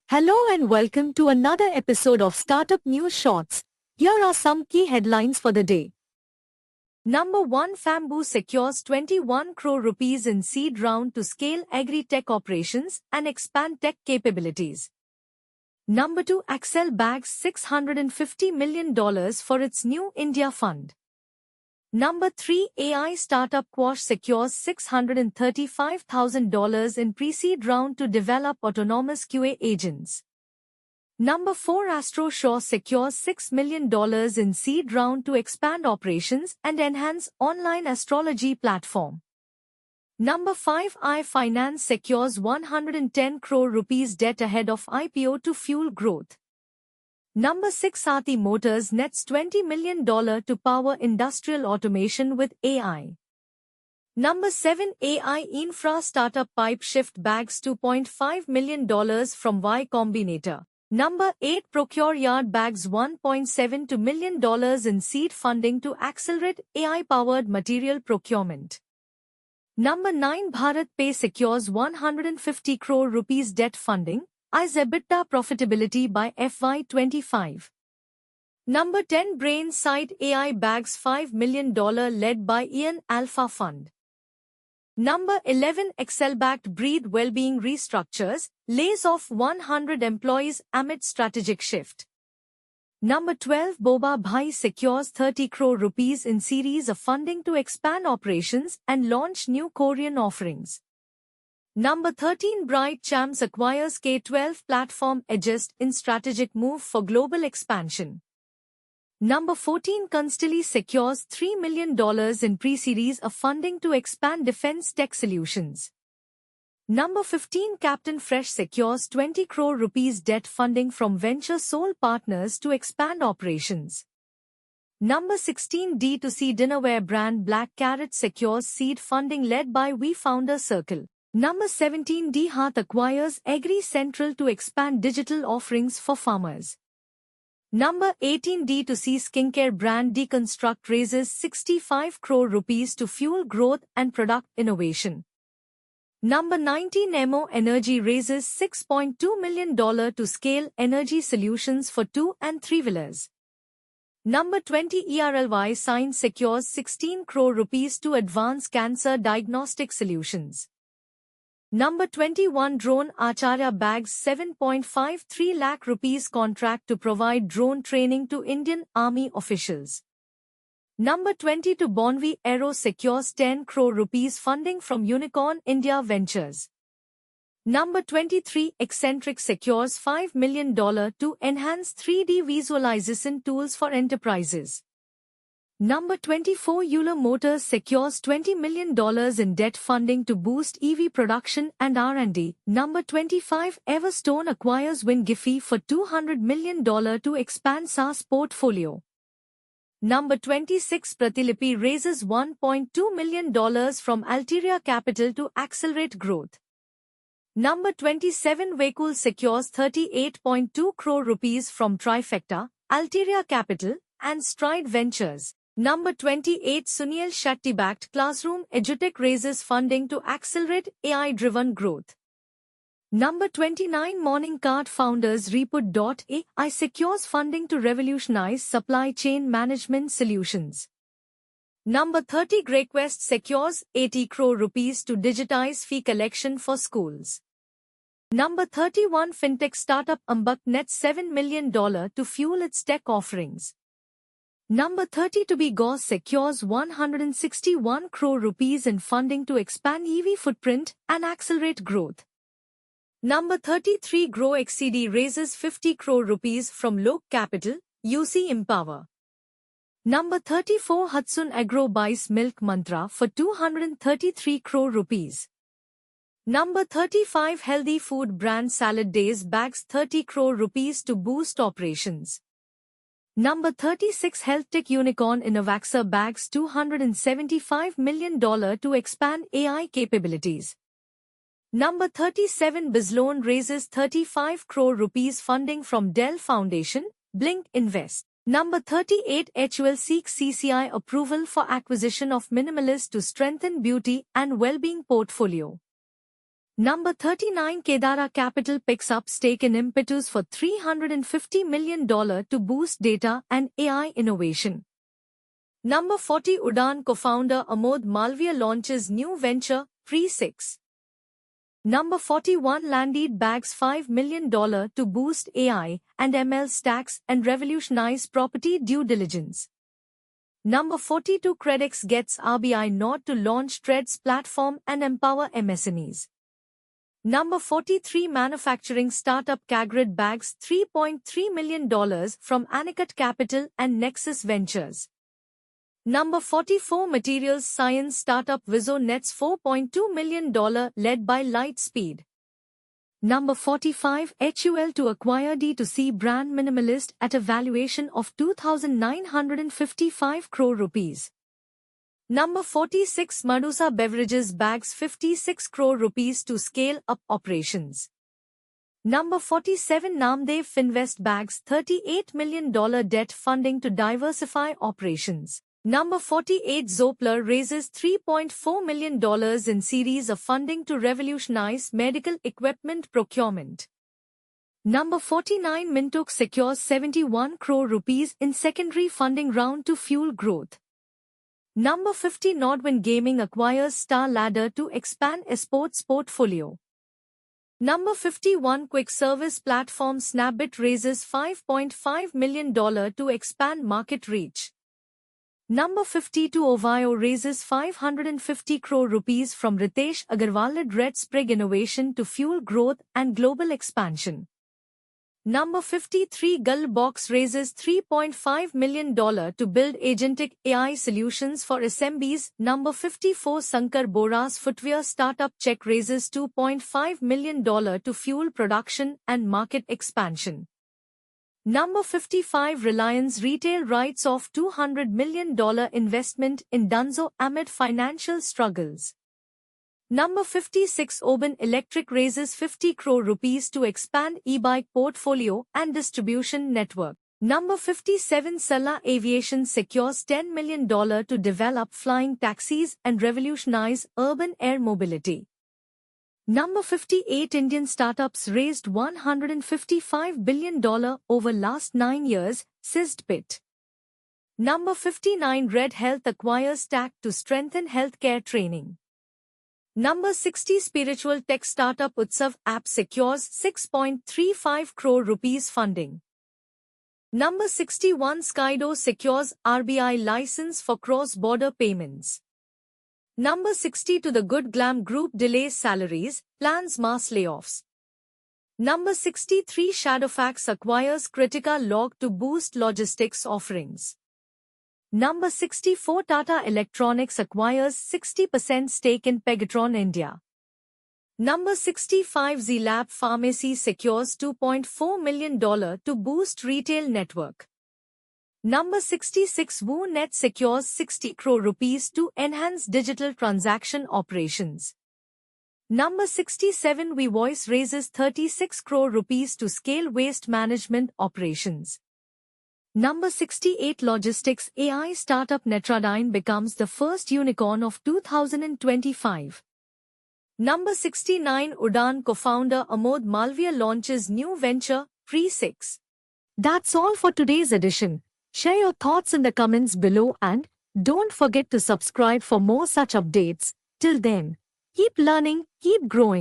Hello and welcome to another episode of Startup News Shorts. Here are some key headlines for the day. Number 1, Famboo secures 21 crore rupees in seed round to scale agri-tech operations and expand tech capabilities. Number 2, Accel bags $650 million for its New India Fund. Number 3, AI startup Quash secures $635,000 in pre-seed round to develop autonomous QA agents. Number 4, AstroSure secures $6 million in seed round to expand operations and enhance online astrology platform. Number 5, iFinance secures 110 crore rupees debt ahead of IPO to fuel growth. Number 6, Aarti Motors nets $20 million to power industrial automation with AI. Number 7, AI infra startup PipeShift bags $2.5 million from Y Combinator. Number 8, Procure Yard bags $1.72 million in seed funding to accelerate AI-powered material procurement. Number 9, Bharat Pay secures 150 crore rupees debt funding, eyes EBITDA profitability by FY25. Number 10, Brainsight AI bags $5 million led by Ian Alpha Fund. Number 11, Accel-backed Breathe Wellbeing restructures, lays off 100 employees amid strategic shift. Number 12, Boba Bhai secures 30 crore rupees in series of funding to expand operations and launch new Korean offerings. Number 13, Bright Champs acquires K12 platform Adjust in strategic move for global expansion. Number 14, Constelli secures $3 million in pre-series of funding to expand defense tech solutions. Number 15, Captain Fresh secures 20 crore rupees debt funding from Venture Soul Partners to expand operations. Number 16, D2C dinnerware brand Black Carrot secures seed funding led by We Founder Circle. Number 17, DHeart acquires Agri Central to expand digital offerings for farmers. Number 18, D2C skincare brand Deconstruct raises 65 crore rupees to fuel growth and product innovation. Number 19, Emo Energy raises $6.2 million to scale energy solutions for 2 and 3-wheelers. Number 20, ERLY Science secures 16 crore rupees to advance cancer diagnostic solutions. Number 21, Drone Acharya bags 7.53 lakh rupees contract to provide drone training to Indian Army officials. Number 22, Bonvi Aero secures 10 crore rupees funding from Unicorn India Ventures. Number 23, Eccentric secures $5 million to enhance 3D visualization tools for enterprises. Number 24, Euler Motors secures $20 million in debt funding to boost EV production and R&D. Number 25, Everstone acquires WinGiphy for $200 million to expand SaaS portfolio. Number 26, Pratilipy raises $1.2 million from Altiria Capital to accelerate growth. Number 27, Vehicle secures 38.2 crore rupees from Trifecta, Altiria Capital, and Stride Ventures. Number 28, Sunil Shetty-backed Classroom EduTech raises funding to accelerate AI-driven growth. Number 29, Morning Cart founders Reput.ai secures funding to revolutionize supply chain management solutions. Number 30, Greyquest secures 80 crore rupees to digitize fee collection for schools. Number 31, Fintech startup Ambak nets $7 million to fuel its tech offerings. Number 30, ToBeGauze secures 161 crore rupees in funding to expand EV footprint and accelerate growth. Number 33, GrowXCD raises 50 crore rupees from Lok Capital, UC Empower. Number 34, Hudson Agro buys Milk Mantra for 233 crore rupees. Number 35, Healthy food brand Salad Days bags 30 crore rupees to boost operations. Number 36, Health Tech Unicorn Innovaxer bags $275 million to expand AI capabilities. Number 37, Bizloan raises 35 crore rupees funding from Dell Foundation, Blink Invest. Number 38, HUL seeks CCI approval for acquisition of Minimalist to strengthen beauty and well-being portfolio. Number 39, Kedara Capital picks up stake in Impetus for $350 million to boost data and AI innovation. Number 40, Udaan co-founder Amod Malviya launches new venture, Pre6. Number 41, Landed bags $5 million to boost AI and ML stacks and revolutionize property due diligence. Number 42, Credex gets RBI nod to launch Trades platform and empower MSMEs. Number 43, manufacturing startup Kagrid bags $3.3 million from Anicut Capital and Nexus Ventures. Number 44, materials science startup Viso nets $4.2 million led by Lightspeed. Number 45, HUL to acquire D2C brand Minimalist at a valuation of 2,955 crore rupees. Number 46, Madusa Beverages bags 56 crore rupees to scale up operations. Number 47, Namdev Finvest bags $38 million debt funding to diversify operations. Number 48, Zoppler raises $3.4 million in series of funding to revolutionize medical equipment procurement. Number 49, Mintook secures 71 crore rupees in secondary funding round to fuel growth. Number 50, Nodwin Gaming acquires Star Ladder to expand esports portfolio. Number 51, quick service platform Snapbit raises $5.5 million to expand market reach. Number 52, Ovio raises 550 crore rupees from Ritesh Agarwal-led Red Sprig Innovation to fuel growth and global expansion. Number 53, Gullbox raises $3.5 million to build agentic AI solutions for SMBs. Number 54, Sankar Bora's footwear startup Check raises $2.5 million to fuel production and market expansion. Number 55, Reliance Retail writes off $200 million investment in Dunzo amid financial struggles. Number 56, Oben Electric raises 50 crore rupees to expand e-bike portfolio and distribution network. Number 57, Sala Aviation secures $10 million to develop flying taxis and revolutionize urban air mobility. Number 58, Indian startups raised $155 billion over last 9 years, SysDBit. Number 59, Red Health acquires Stack to strengthen healthcare training. Number 60, spiritual tech startup Utsav app secures 6.35 crore rupees funding. Number 61, Skydo secures RBI license for cross-border payments. Number 60, To The Good Glam Group delays salaries, plans mass layoffs. Number 63, Shadowfax acquires Critica Log to boost logistics offerings. Number 64, Tata Electronics acquires 60% stake in Pegatron India. Number 65, Z-Lab Pharmacy secures $2.4 million to boost retail network. Number 66, WooNet secures 60 crore rupees to enhance digital transaction operations. Number 67, WeVoice raises 36 crore rupees to scale waste management operations. Number 68, logistics AI startup Netradyne becomes the first unicorn of 2025. Number 69, Udaan co-founder Amod Malviya launches new venture, Pre6. That's all for today's edition. Share your thoughts in the comments below and don't forget to subscribe for more such updates. Till then, keep learning, keep growing.